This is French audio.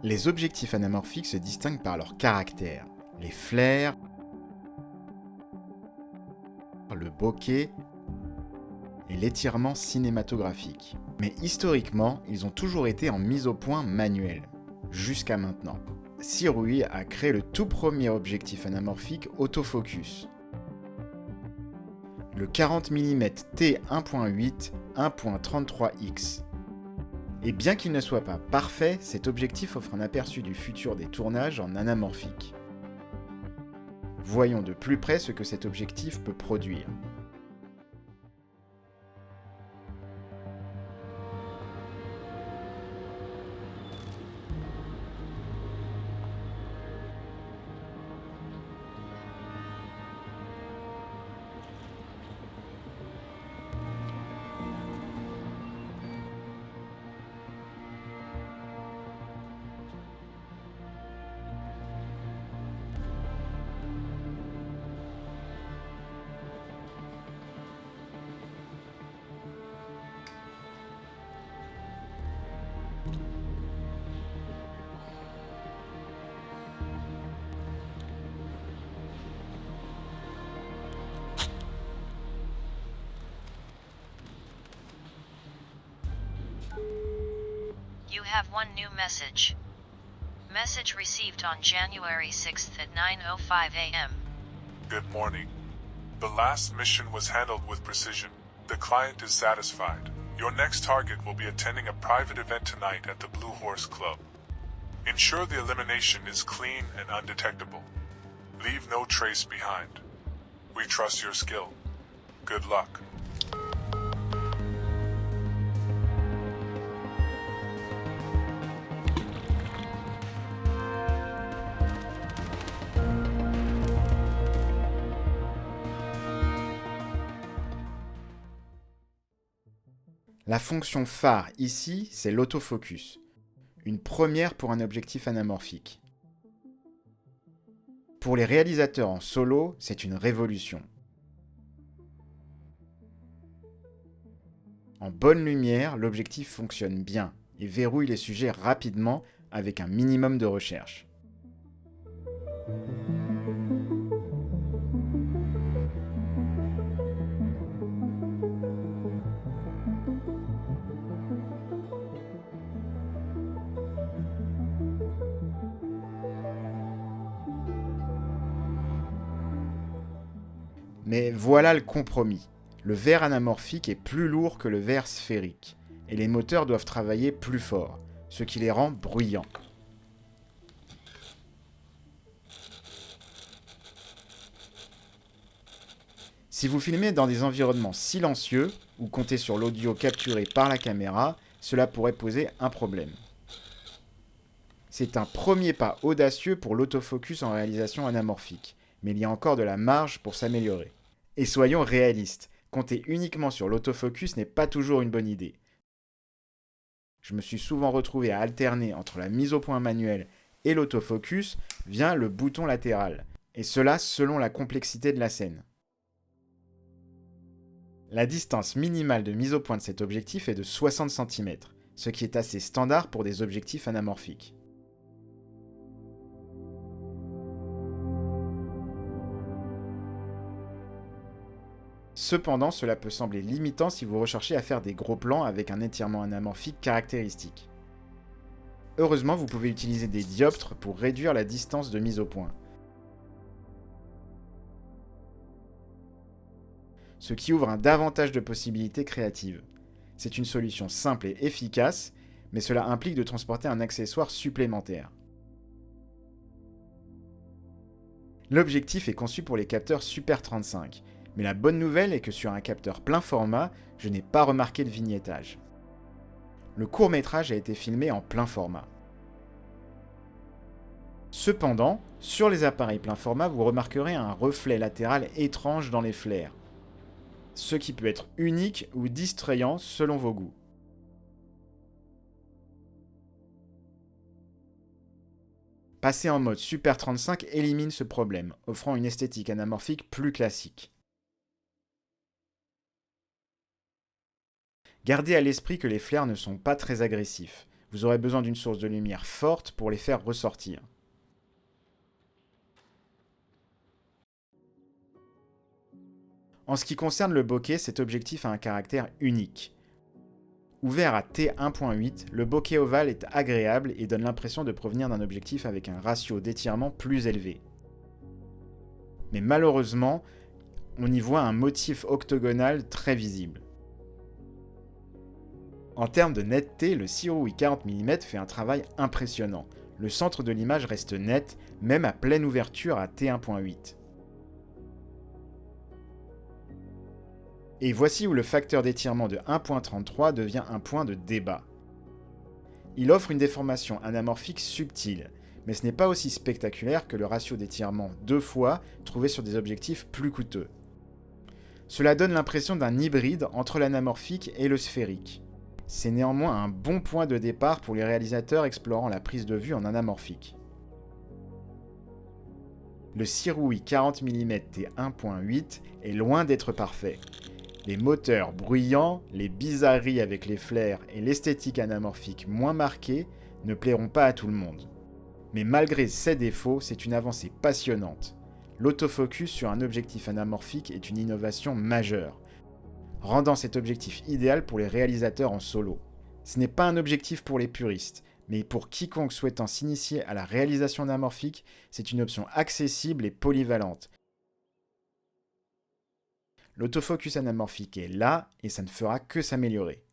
Les objectifs anamorphiques se distinguent par leur caractère. Les flares, le bokeh et l'étirement cinématographique. Mais historiquement, ils ont toujours été en mise au point manuelle, jusqu'à maintenant. Sirui a créé le tout premier objectif anamorphique autofocus. Le 40 mm T1.8 1.33x. Et bien qu'il ne soit pas parfait, cet objectif offre un aperçu du futur des tournages en anamorphique. Voyons de plus près ce que cet objectif peut produire. You have one new message. Message received on January 6th at 9:05 a.m. Good morning. The last mission was handled with precision. The client is satisfied. Your next target will be attending a private event tonight at the Blue Horse Club. Ensure the elimination is clean and undetectable. Leave no trace behind. We trust your skill. Good luck. La fonction phare ici, c'est l'autofocus. Une première pour un objectif anamorphique. Pour les réalisateurs en solo, c'est une révolution. En bonne lumière, l'objectif fonctionne bien et verrouille les sujets rapidement avec un minimum de recherche. Mais voilà le compromis. Le verre anamorphique est plus lourd que le verre sphérique, et les moteurs doivent travailler plus fort, ce qui les rend bruyants. Si vous filmez dans des environnements silencieux, ou comptez sur l'audio capturé par la caméra, cela pourrait poser un problème. C'est un premier pas audacieux pour l'autofocus en réalisation anamorphique, mais il y a encore de la marge pour s'améliorer. Et soyons réalistes, compter uniquement sur l'autofocus n'est pas toujours une bonne idée. Je me suis souvent retrouvé à alterner entre la mise au point manuelle et l'autofocus via le bouton latéral, et cela selon la complexité de la scène. La distance minimale de mise au point de cet objectif est de 60 cm, ce qui est assez standard pour des objectifs anamorphiques. Cependant, cela peut sembler limitant si vous recherchez à faire des gros plans avec un étirement anamorphique caractéristique. Heureusement, vous pouvez utiliser des dioptres pour réduire la distance de mise au point. Ce qui ouvre un davantage de possibilités créatives. C'est une solution simple et efficace, mais cela implique de transporter un accessoire supplémentaire. L'objectif est conçu pour les capteurs Super 35, mais la bonne nouvelle est que sur un capteur plein format, je n'ai pas remarqué de vignettage. Le court-métrage a été filmé en plein format. Cependant, sur les appareils plein format, vous remarquerez un reflet latéral étrange dans les flares, ce qui peut être unique ou distrayant selon vos goûts. Passer en mode Super 35 élimine ce problème, offrant une esthétique anamorphique plus classique. Gardez à l'esprit que les flares ne sont pas très agressifs. Vous aurez besoin d'une source de lumière forte pour les faire ressortir. En ce qui concerne le bokeh, cet objectif a un caractère unique. Ouvert à t1.8, le bokeh ovale est agréable et donne l'impression de provenir d'un objectif avec un ratio d'étirement plus élevé. Mais malheureusement, on y voit un motif octogonal très visible. En termes de netteté, le Sirui 40 mm fait un travail impressionnant. Le centre de l'image reste net, même à pleine ouverture à t1.8. Et voici où le facteur d'étirement de 1.33 devient un point de débat. Il offre une déformation anamorphique subtile, mais ce n'est pas aussi spectaculaire que le ratio d'étirement 2 fois trouvé sur des objectifs plus coûteux. Cela donne l'impression d'un hybride entre l'anamorphique et le sphérique. C'est néanmoins un bon point de départ pour les réalisateurs explorant la prise de vue en anamorphique. Le Sirui 40 mm t1.8 est loin d'être parfait. Les moteurs bruyants, les bizarreries avec les flares et l'esthétique anamorphique moins marquée ne plairont pas à tout le monde. Mais malgré ces défauts, c'est une avancée passionnante. L'autofocus sur un objectif anamorphique est une innovation majeure, rendant cet objectif idéal pour les réalisateurs en solo. Ce n'est pas un objectif pour les puristes, mais pour quiconque souhaitant s'initier à la réalisation anamorphique, c'est une option accessible et polyvalente. L'autofocus anamorphique est là et ça ne fera que s'améliorer.